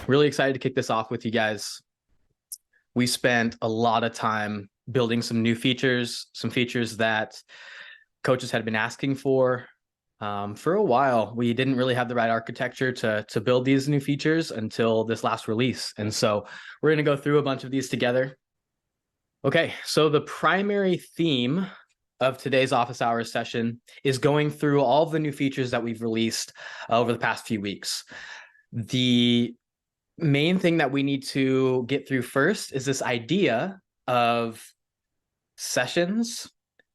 Really excited to kick this off with you guys. We spent a lot of time building some new features, some features that coaches had been asking for a while. We didn't really have the right architecture to build these new features until this last release. And so we're going to go through a bunch of these together. Okay, so the primary theme of today's office hours session is going through all of the new features that we've released over the past few weeks. The main thing that we need to get through first is this idea of sessions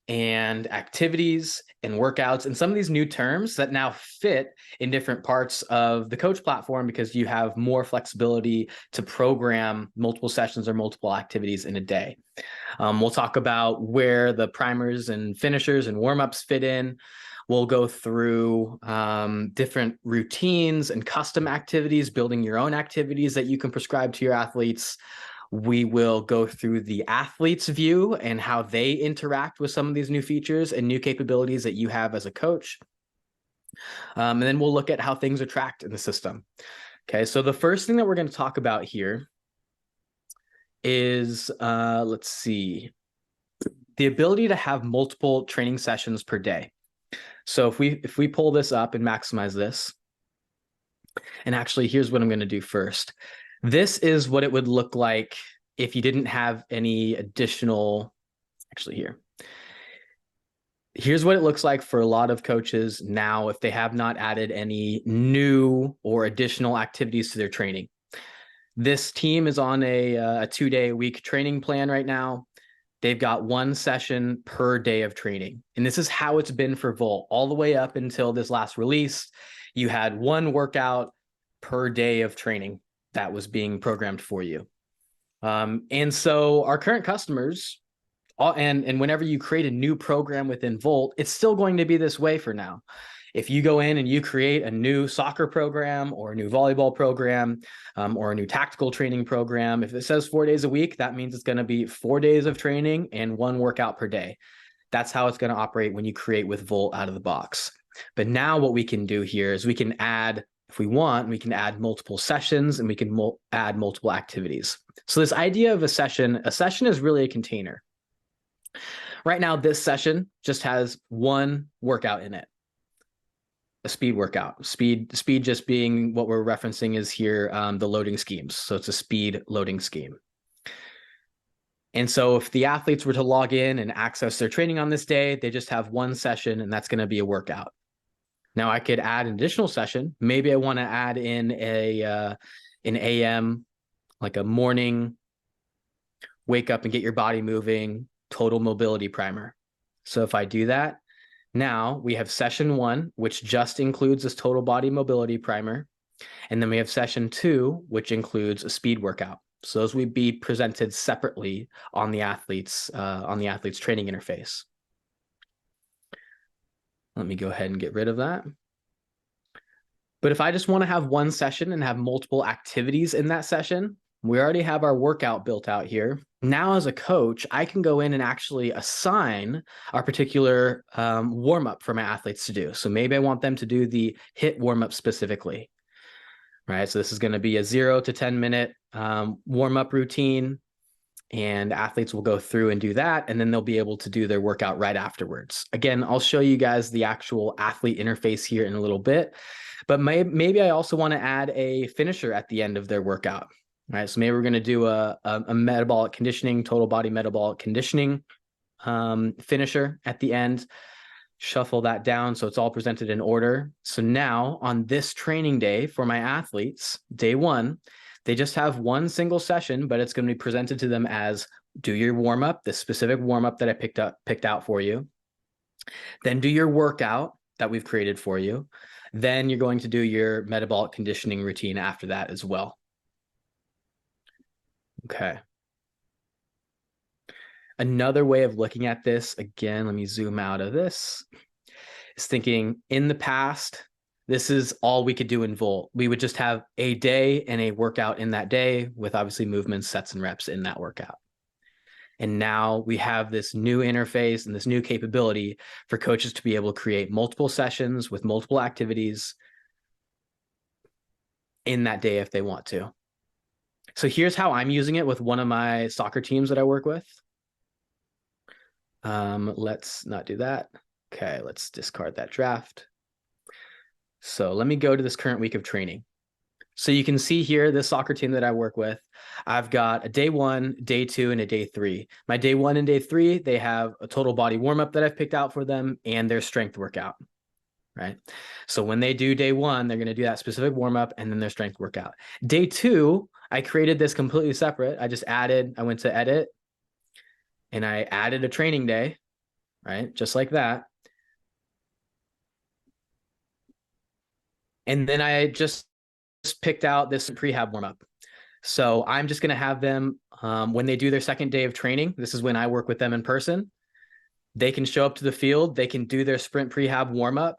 and activities and workouts and some of these new terms that now fit in different parts of the coach platform because you have more flexibility to program multiple sessions or multiple activities in a day. We'll talk about where the primers and finishers and warm-ups fit in. We'll go through different routines and custom activities, building your own activities that you can prescribe to your athletes. We will go through the athlete's view and how they interact with some of these new features and new capabilities that you have as a coach. And then we'll look at how things are tracked in the system. Okay, so the first thing that we're going to talk about here is, let's see, the ability to have multiple training sessions per day. So if we pull this up and maximize this, and actually here's what I'm going to do first. This is what it would look like if you didn't have any additional, here's what it looks like for a lot of coaches now if they have not added any new or additional activities to their training. This team is on a 2-day-a-week training plan right now. They've got one session per day of training. And this is how it's been for Volt all the way up until this last release. You had one workout per day of training that was being programmed for you. And so our current customers, and whenever you create a new program within Volt, it's still going to be this way for now. If you go in and you create a new soccer program or a new volleyball program or a new tactical training program, if it says 4 days a week, that means it's going to be 4 days of training and one workout per day. That's how it's going to operate when you create with Volt out of the box. But now what we can do here is we can add, if we want, we can add multiple sessions and we can add multiple activities. So this idea of a session is really a container. Right now, this session just has one workout in it. A speed workout. Speed just being what we're referencing is here, the loading schemes. So it's a speed loading scheme. And so if the athletes were to log in and access their training on this day, they just have one session and that's going to be a workout. Now I could add an additional session. Maybe I want to add in an AM, like a morning, wake up and get your body moving, total mobility primer. So if I do that, now we have session 1, which just includes this total body mobility primer. And then we have session 2, which includes a speed workout. So those would be presented separately on the athlete's training interface. Let me go ahead and get rid of that. But if I just want to have one session and have multiple activities in that session, we already have our workout built out here. Now, as a coach, I can go in and actually assign our particular warm-up for my athletes to do. So maybe I want them to do the HIIT warm-up specifically, right? So this is going to be a 0 to 10-minute warm-up routine, and athletes will go through and do that, and then they'll be able to do their workout right afterwards. Again, I'll show you guys the actual athlete interface here in a little bit, but maybe I also want to add a finisher at the end of their workout. All right, so maybe we're going to do a metabolic conditioning, total body metabolic conditioning finisher at the end, shuffle that down so it's all presented in order. So now on this training day for my athletes, day 1, they just have one single session, but it's going to be presented to them as do your warm-up, the specific warm-up that I picked out for you. Then do your workout that we've created for you. Then you're going to do your metabolic conditioning routine after that as well. Okay. Another way of looking at this, again, let me zoom out of this, is thinking in the past, this is all we could do in Volt. We would just have a day and a workout in that day with obviously movements, sets, and reps in that workout. And now we have this new interface and this new capability for coaches to be able to create multiple sessions with multiple activities in that day if they want to. So here's how I'm using it with one of my soccer teams that I work with. Let's not do that. Okay, let's discard that draft. So let me go to this current week of training. So you can see here, this soccer team that I work with, I've got a day 1, day 2, and a day 3. My day 1 and day 3, they have a total body warm-up that I've picked out for them and their strength workout, right? So when they do day 1, they're going to do that specific warm-up and then their strength workout. Day 2, I created this completely separate. I went to edit and I added a training day, right? Just like that. And then I just picked out this prehab warm-up. So I'm just going to have them, when they do their second day of training, this is when I work with them in person, they can show up to the field, they can do their sprint prehab warm-up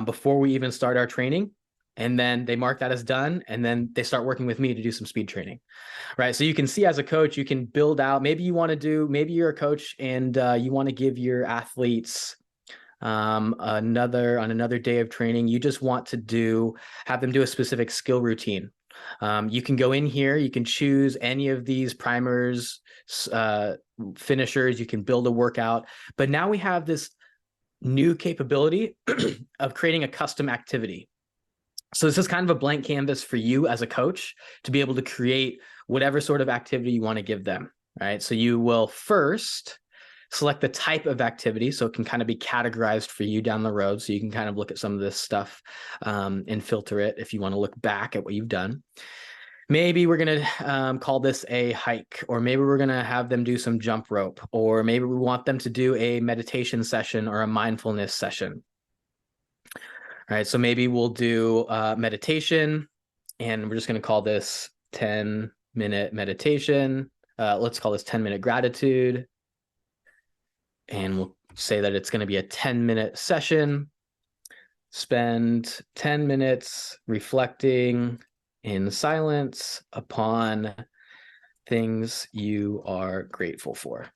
before we even start our training. And then they mark that as done. And then they start working with me to do some speed training, right? So you can see as a coach, you can build out, maybe you're a coach and you want to give your athletes another day of training, you just want to have them do a specific skill routine. You can go in here, you can choose any of these primers, finishers, you can build a workout, but now we have this new capability of creating a custom activity. So this is kind of a blank canvas for you as a coach to be able to create whatever sort of activity you want to give them, right? So you will first select the type of activity so it can kind of be categorized for you down the road. So you can kind of look at some of this stuff and filter it if you want to look back at what you've done. Maybe we're going to call this a hike, or maybe we're going to have them do some jump rope, or maybe we want them to do a meditation session or a mindfulness session. All right, so maybe we'll do meditation, and we're just going to call this 10-minute meditation. Let's call this 10-minute gratitude. And we'll say that it's going to be a 10-minute session. Spend 10 minutes reflecting in silence upon things you are grateful for.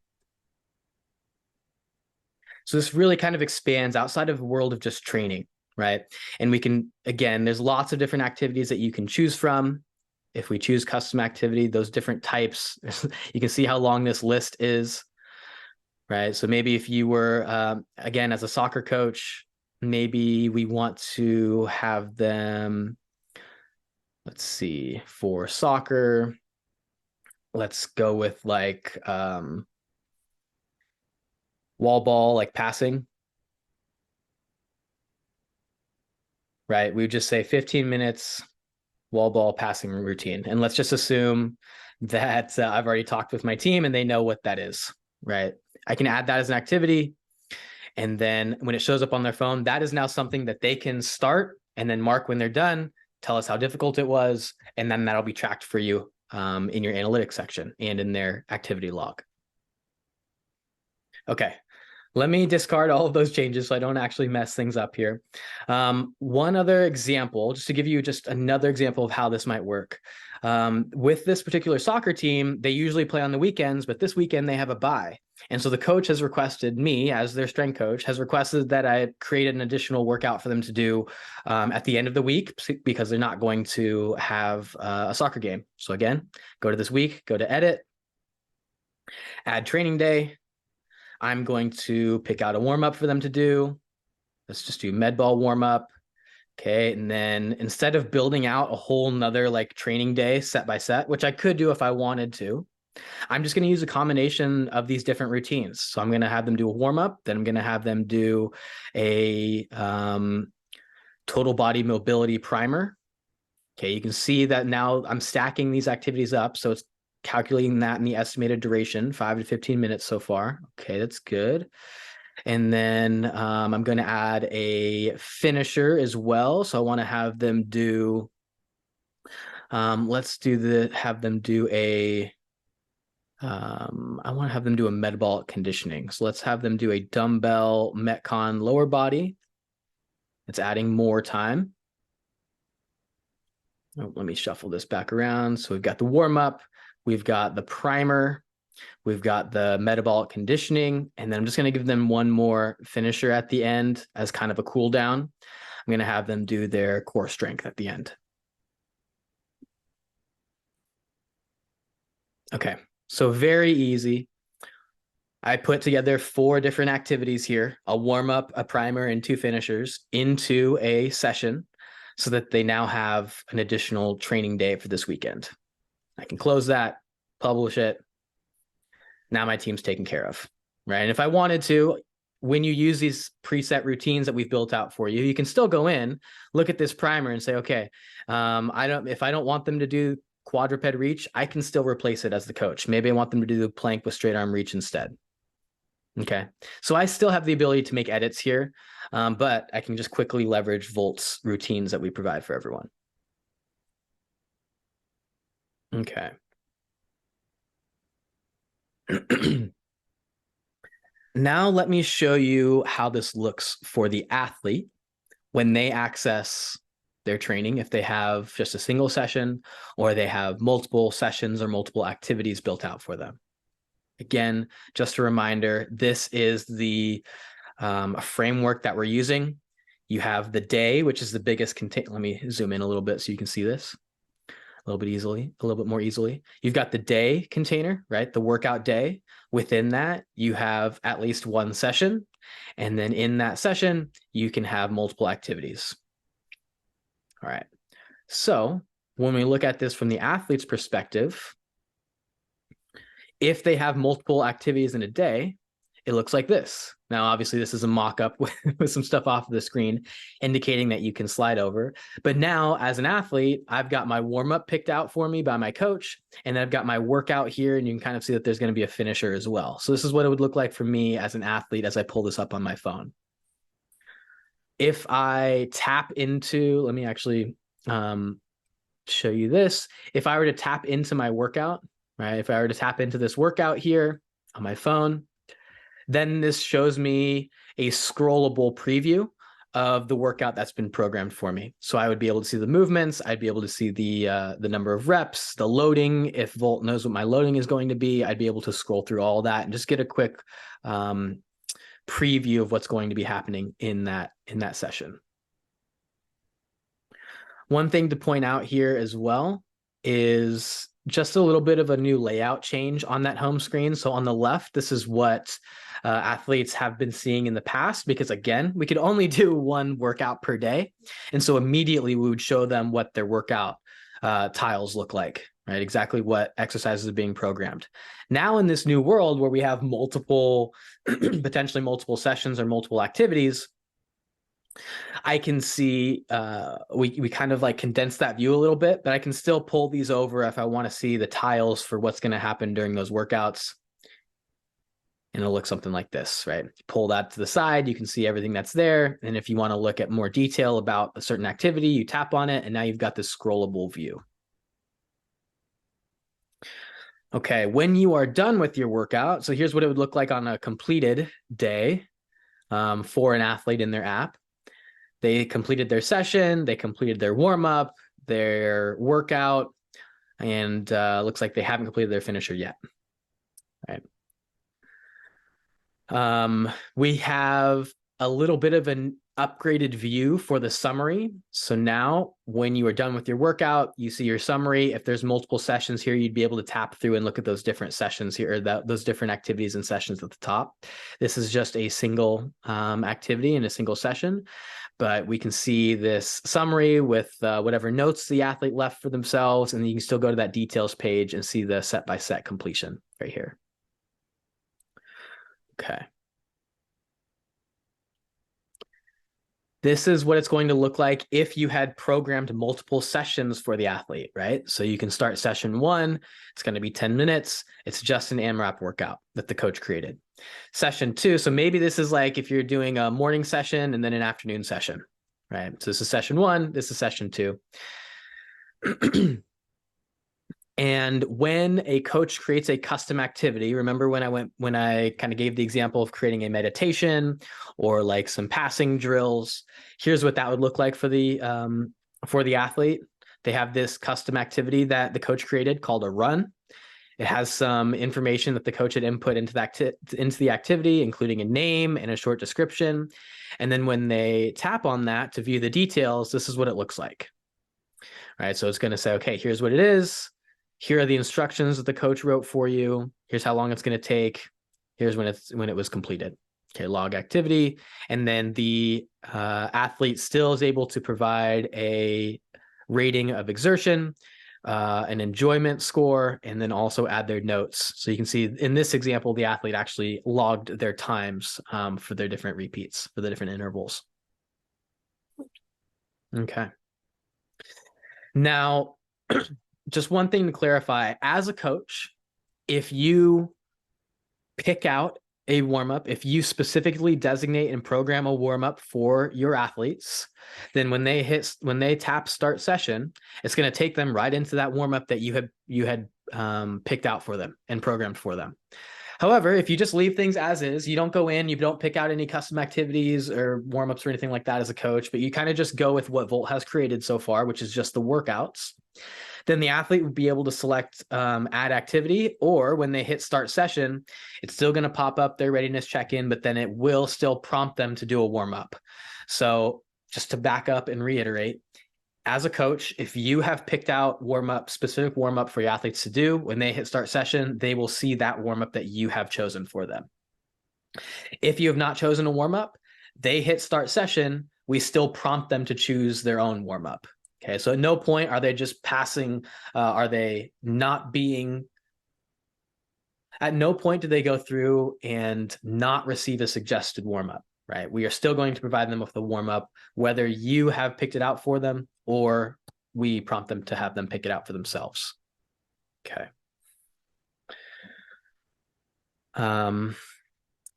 So this really kind of expands outside of the world of just training, right? And we can, again, there's lots of different activities that you can choose from. If we choose custom activity, those different types, you can see how long this list is. Right. So maybe if you were, again, as a soccer coach, maybe we want to have them, let's see, for soccer, let's go with like wall ball, like passing. Right. We would just say 15 minutes wall ball passing routine. And let's just assume that I've already talked with my team and they know what that is. Right. I can add that as an activity. And then when it shows up on their phone, that is now something that they can start and then mark when they're done, tell us how difficult it was. And then that'll be tracked for you in your analytics section and in their activity log. Okay. Let me discard all of those changes so I don't actually mess things up here. One other example, just to give you just another example of how this might work. With this particular soccer team, they usually play on the weekends, but this weekend they have a bye. And so the coach has requested, me as their strength coach, has requested that I create an additional workout for them to do at the end of the week because they're not going to have a soccer game. So again, go to this week, go to edit, add training day. I'm going to pick out a warm-up for them to do. Let's just do med ball warm-up. Okay, and then instead of building out a whole nother like training day set by set, which I could do if I wanted to, I'm just going to use a combination of these different routines. So I'm going to have them do a warm-up, then I'm going to have them do a total body mobility primer. Okay, you can see that now I'm stacking these activities up. So it's calculating that in the estimated duration, 5 to 15 minutes so far. Okay, that's good. And then I'm going to add a finisher as well. So I want to have them do, I want to have them do a metabolic conditioning. So let's have them do a dumbbell Metcon lower body. It's adding more time. Oh, let me shuffle this back around. So we've got the warm up, we've got the primer, we've got the metabolic conditioning, and then I'm just going to give them one more finisher at the end as kind of a cool down. I'm going to have them do their core strength at the end. Okay, so very easy. I put together 4 different activities here, a warm up, a primer, and 2 finishers into a session so that they now have an additional training day for this weekend. I can close that, publish it. Now my team's taken care of, right? And if I wanted to, when you use these preset routines that we've built out for you, you can still go in, look at this primer and say, okay, if I don't want them to do quadruped reach, I can still replace it as the coach. Maybe I want them to do the plank with straight arm reach instead. Okay, so I still have the ability to make edits here, but I can just quickly leverage Volt's routines that we provide for everyone. Okay. Now let me show you how this looks for the athlete when they access their training, if they have just a single session or they have multiple sessions or multiple activities built out for them. Again, just a reminder, this is the framework that we're using. You have the day, which is the biggest container. Let me zoom in a little bit so you can see this a little bit more easily. You've got the day container, right? The workout day. Within that, you have at least one session. And then in that session, you can have multiple activities. All right. So when we look at this from the athlete's perspective, if they have multiple activities in a day, it looks like this. Now, obviously, this is a mock-up with some stuff off of the screen indicating that you can slide over. But now, as an athlete, I've got my warm-up picked out for me by my coach, and I've got my workout here, and you can kind of see that there's going to be a finisher as well. So this is what it would look like for me as an athlete as I pull this up on my phone. If I tap into, let me actually show you this. If I were to tap into my workout, right? If I were to tap into this workout here on my phone, then this shows me a scrollable preview of the workout that's been programmed for me. So I would be able to see the movements. I'd be able to see the number of reps, the loading. If Volt knows what my loading is going to be, I'd be able to scroll through all that and just get a quick preview of what's going to be happening in that session. One thing to point out here as well is just a little bit of a new layout change on that home screen. So on the left, this is what athletes have been seeing in the past, because again, we could only do one workout per day. And so immediately we would show them what their workout tiles look like, right? Exactly what exercises are being programmed. Now in this new world where we have multiple, potentially multiple sessions or multiple activities, I can see we kind of like condense that view a little bit, but I can still pull these over if I want to see the tiles for what's going to happen during those workouts. And it'll look something like this, right? Pull that to the side, you can see everything that's there. And if you want to look at more detail about a certain activity, you tap on it, and now you've got this scrollable view. Okay, when you are done with your workout, so here's what it would look like on a completed day for an athlete in their app. They completed their session, they completed their warm-up, their workout, and looks like they haven't completed their finisher yet. Right. We have a little bit of an upgraded view for the summary. So now when you are done with your workout, you see your summary. If there's multiple sessions here, you'd be able to tap through and look at those different sessions here, or those different activities and sessions at the top. This is just a single activity in a single session, but we can see this summary with whatever notes the athlete left for themselves, and you can still go to that details page and see the set-by-set completion right here. Okay. This is what it's going to look like if you had programmed multiple sessions for the athlete, right? So you can start session 1. It's going to be 10 minutes. It's just an AMRAP workout that the coach created. Session 2. So maybe this is like if you're doing a morning session and then an afternoon session, right? So this is session 1. This is session 2. And when a coach creates a custom activity, remember when I kind of gave the example of creating a meditation or like some passing drills, here's what that would look like for the athlete. They have this custom activity that the coach created called a run. It has some information that the coach had input into the activity, including a name and a short description. And then when they tap on that to view the details, this is what it looks like. All right, so it's going to say, okay, here's what it is. Here are the instructions that the coach wrote for you. Here's how long it's going to take. Here's when it was completed. Okay, log activity. And then the athlete still is able to provide a rating of exertion, an enjoyment score, and then also add their notes. So you can see in this example, the athlete actually logged their times for their different repeats, for the different intervals. Okay. Now, just one thing to clarify, as a coach, if you pick out a warm-up, if you specifically designate and program a warm-up for your athletes, then when they tap start session, it's going to take them right into that warm-up that you had picked out for them and programmed for them. However, if you just leave things as is, you don't go in, you don't pick out any custom activities or warm-ups or anything like that as a coach, but you kind of just go with what Volt has created so far, which is just the workouts, then the athlete would be able to select add activity, or when they hit start session, it's still going to pop up their readiness check-in, but then it will still prompt them to do a warm-up. So just to back up and reiterate, as a coach, if you have picked out specific warm-up for your athletes to do, when they hit start session, they will see that warm-up that you have chosen for them. If you have not chosen a warm-up, they hit start session, we still prompt them to choose their own warm-up. Okay, so at no point are they just passing, at no point do they go through and not receive a suggested warm-up, right? We are still going to provide them with the warm-up, whether you have picked it out for them or we prompt them to have them pick it out for themselves. Okay.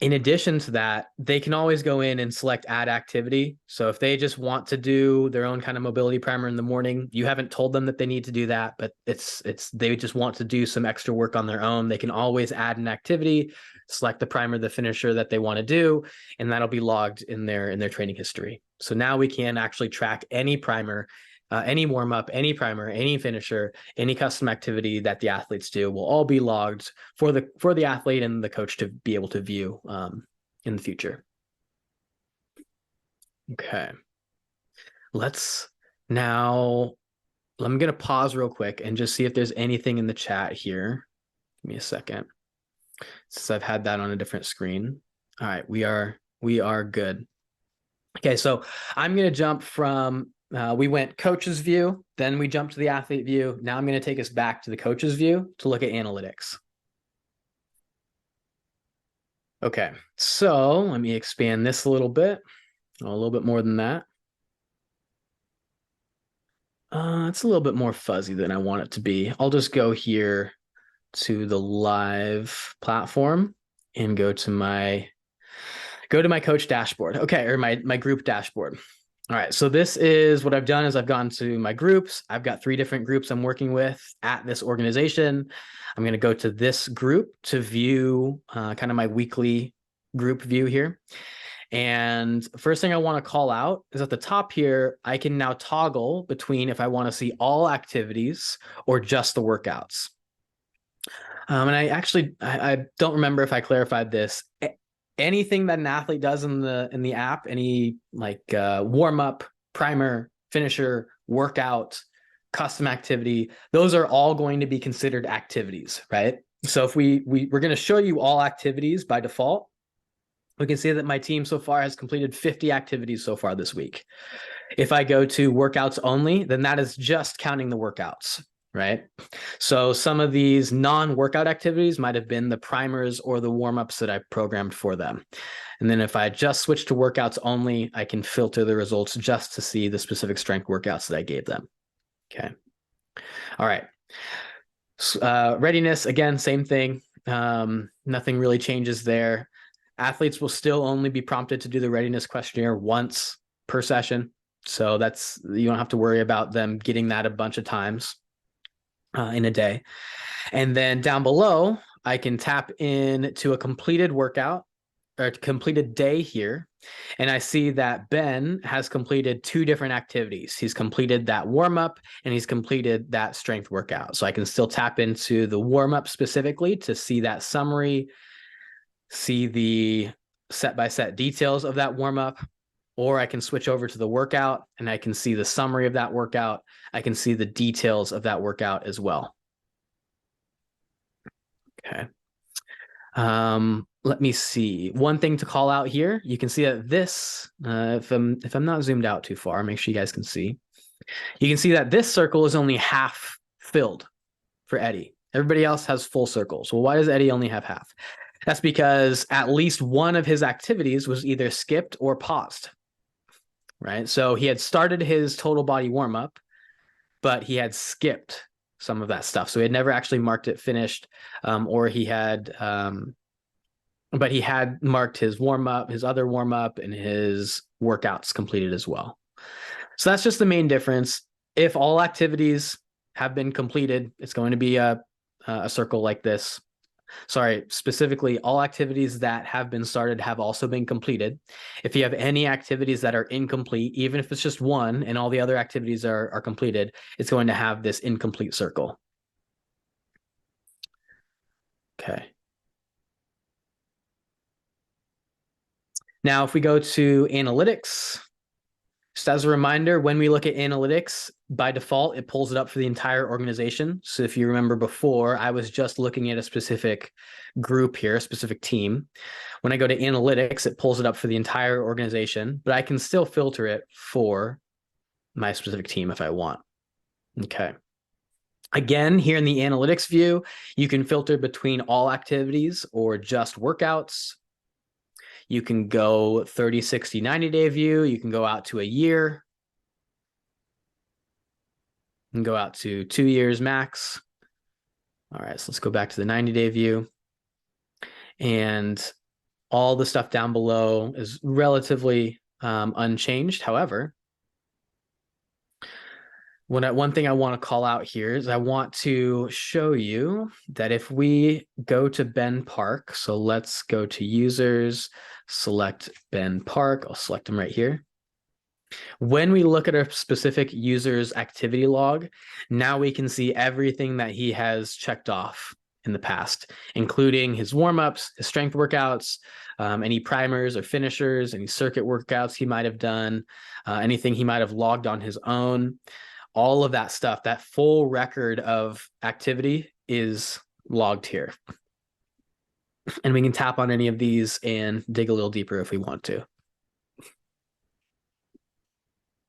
In addition to that, they can always go in and select add activity. So if they just want to do their own kind of mobility primer in the morning, you haven't told them that they need to do that, but they just want to do some extra work on their own. They can always add an activity, select the primer, the finisher that they want to do, and that'll be logged in their training history. So now we can actually track any primer, any warm-up, any primer, any finisher, any custom activity that the athletes do will all be logged for the athlete and the coach to be able to view in the future. Okay. I'm going to pause real quick and just see if there's anything in the chat here. Give me a second, since I've had that on a different screen. All right, we are good. Okay, so I'm going to jump from we went coach's view, then we jumped to the athlete view. Now I'm going to take us back to the coach's view to look at analytics. Okay, so let me expand this a little bit, a little bit more than that. It's a little bit more fuzzy than I want it to be. I'll just go here to the live platform and go to my coach dashboard. Okay, or my group dashboard. All right, so this is what I've done is I've gone to my groups. I've got 3 different groups I'm working with at this organization. I'm going to go to this group to view kind of my weekly group view here. And first thing I want to call out is at the top here, I can now toggle between if I want to see all activities or just the workouts. And I don't remember if I clarified this. Anything that an athlete does in the app, any like warm up, primer, finisher, workout, custom activity, those are all going to be considered activities, right? So if we're going to show you all activities by default, we can see that my team so far has completed 50 activities so far this week. If I go to workouts only, then that is just counting the workouts, right? So some of these non-workout activities might have been the primers or the warm-ups that I programmed for them. And then if I just switch to workouts only, I can filter the results just to see the specific strength workouts that I gave them. Okay. All right. Readiness, again, same thing. Nothing really changes there. Athletes will still only be prompted to do the readiness questionnaire once per session. So you don't have to worry about them getting that a bunch of times in a day. And then down below, I can tap into a completed workout or completed day here. And I see that Ben has completed 2 different activities. He's completed that warm-up and he's completed that strength workout. So I can still tap into the warm-up specifically to see that summary, see the set-by-set details of that warm-up, or I can switch over to the workout and I can see the summary of that workout. I can see the details of that workout as well. Okay. Let me see. One thing to call out here, you can see that this, if I'm not zoomed out too far, make sure you guys can see. You can see that this circle is only half filled for Eddie. Everybody else has full circles. Well, why does Eddie only have half? That's because at least one of his activities was either skipped or paused, right? So he had started his total body warm up, but he had skipped some of that stuff. So he had never actually marked it finished, or he had, but he had marked his warm up, his other warm up, and his workouts completed as well. So that's just the main difference. If all activities have been completed, it's going to be a circle like this. Sorry, specifically, all activities that have been started have also been completed. If you have any activities that are incomplete, even if it's just one and all the other activities are completed, it's going to have this incomplete circle. Okay. Now, if we go to analytics, just as a reminder, when we look at analytics, by default, it pulls it up for the entire organization. So if you remember before, I was just looking at a specific group here, a specific team. When I go to analytics, it pulls it up for the entire organization, but I can still filter it for my specific team if I want. Okay. Again, here in the analytics view, you can filter between all activities or just workouts. You can go 30, 60, 90-day view. You can go out to a year. You can go out to 2 years max. All right, so let's go back to the 90-day view. And all the stuff down below is relatively unchanged. However, one thing I want to call out here is I want to show you that if we go to Ben Park, so let's go to users, select Ben Park. I'll select him right here. When we look at a specific user's activity log, now we can see everything that he has checked off in the past, including his warm-ups, his strength workouts, any primers or finishers, any circuit workouts he might have done, anything he might have logged on his own. All of that stuff, that full record of activity is logged here. And we can tap on any of these and dig a little deeper if we want to.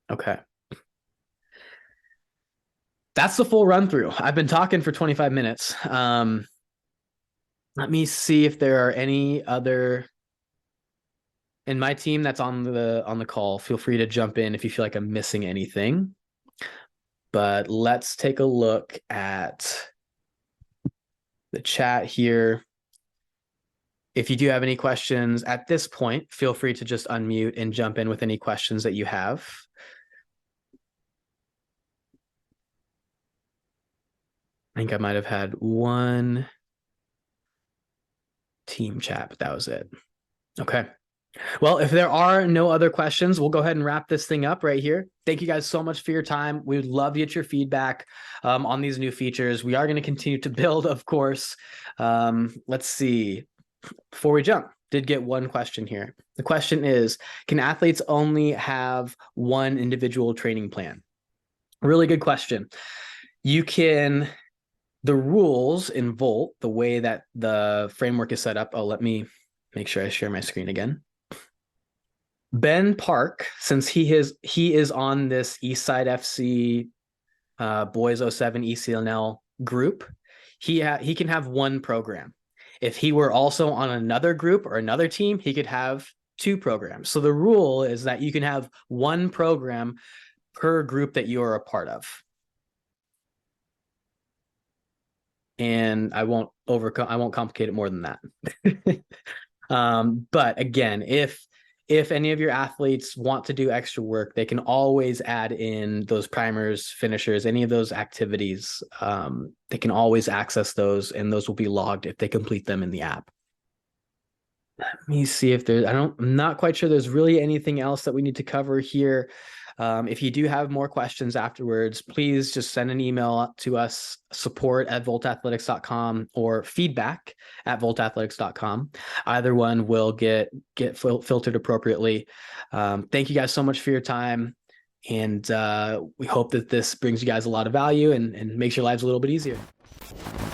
Okay. That's the full run through. I've been talking for 25 minutes. Let me see if there are any other in my team that's on the call. Feel free to jump in if you feel like I'm missing anything. But let's take a look at the chat here. If you do have any questions at this point, feel free to just unmute and jump in with any questions that you have. I think I might have had one team chat, but that was it. Okay. Well, if there are no other questions, we'll go ahead and wrap this thing up right here. Thank you guys so much for your time. We would love to get your feedback on these new features. We are going to continue to build, of course. Let's see. Before we jump, did get one question here. The question is, can athletes only have one individual training plan? Really good question. You can, the rules in Volt, the way that the framework is set up. Oh, let me make sure I share my screen again. Ben Park, since he is on this Eastside FC Boys 07 ECNL group, he can have one program. If he were also on another group or another team, he could have two programs. So the rule is that you can have one program per group that you are a part of. And I won't complicate it more than that. But again, if any of your athletes want to do extra work, they can always add in those primers, finishers, any of those activities. They can always access those, and those will be logged if they complete them in the app. Let me see if there's, I'm not quite sure there's really anything else that we need to cover here. If you do have more questions afterwards, please just send an email to us, support@voltathletics.com or feedback@voltathletics.com. Either one will get filtered appropriately. Thank you guys so much for your time. And we hope that this brings you guys a lot of value and makes your lives a little bit easier.